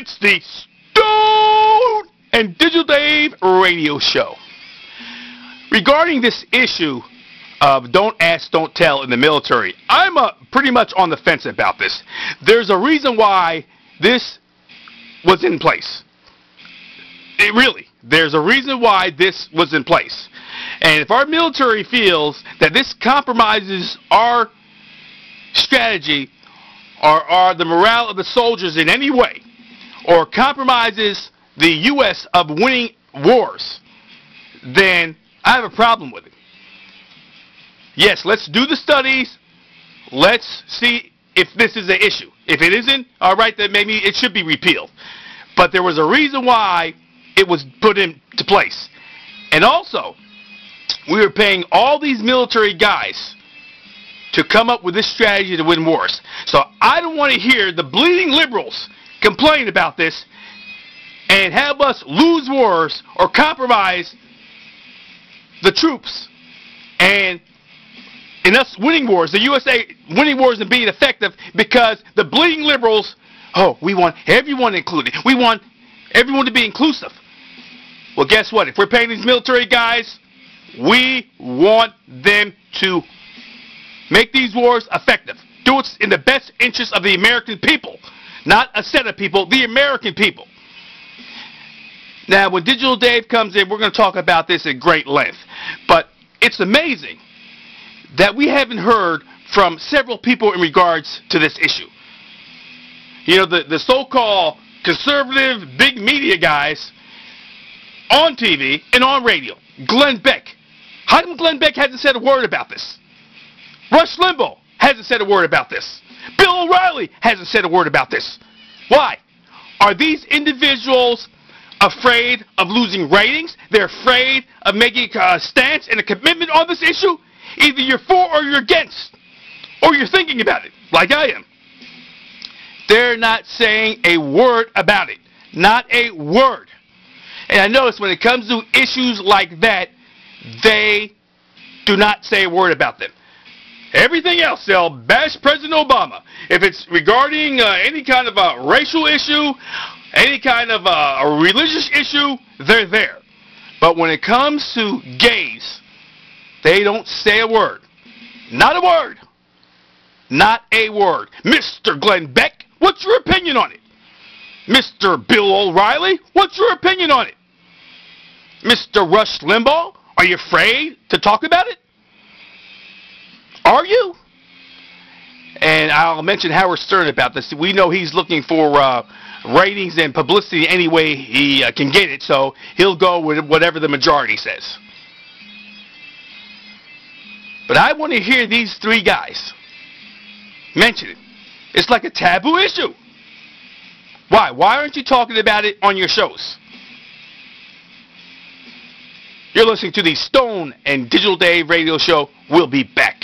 It's the Stone and Digital Dave radio show. Regarding this issue of don't ask, don't tell in the military, I'm pretty much on the fence about this. There's a reason why this was in place. There's a reason why this was in place. And if our military feels that this compromises our strategy or the morale of the soldiers in any way, or compromises the U.S. of winning wars, then I have a problem with it. Yes, let's do the studies. Let's see if this is an issue. If it isn't, all right, then maybe it should be repealed. But there was a reason why it was put into place. And also, we were paying all these military guys to come up with this strategy to win wars. So I don't want to hear the bleeding liberals complain about this and have us lose wars or compromise the troops and in us winning wars, the USA winning wars and being effective because the bleeding liberals, we want everyone included. We want everyone to be inclusive. Well, guess what? If we're paying these military guys, we want them to make these wars effective. Do it in the best interest of the American people. Not a set of people, the American people. Now, when Digital Dave comes in, we're going to talk about this at great length. But it's amazing that we haven't heard from several people in regards to this issue. You know, the so-called conservative big media guys on TV and on radio. Glenn Beck. How come Glenn Beck hasn't said a word about this? Rush Limbaugh hasn't said a word about this. Bill O'Reilly hasn't said a word about this. Why? Are these individuals afraid of losing ratings? They're afraid of making a stance and a commitment on this issue? Either you're for or you're against. Or you're thinking about it, like I am. They're not saying a word about it. Not a word. And I notice when it comes to issues like that, they do not say a word about them. Everything else, they'll bash President Obama. If it's regarding any kind of a racial issue, any kind of a religious issue, they're there. But when it comes to gays, they don't say a word. Not a word. Not a word. Mr. Glenn Beck, what's your opinion on it? Mr. Bill O'Reilly, what's your opinion on it? Mr. Rush Limbaugh, are you afraid to talk about it? Are you? And I'll mention Howard Stern about this. We know he's looking for ratings and publicity any way he can get it, so he'll go with whatever the majority says. But I want to hear these three guys mention it. It's like a taboo issue. Why? Why aren't you talking about it on your shows? You're listening to the Stone and Digital Dave radio show. We'll be back.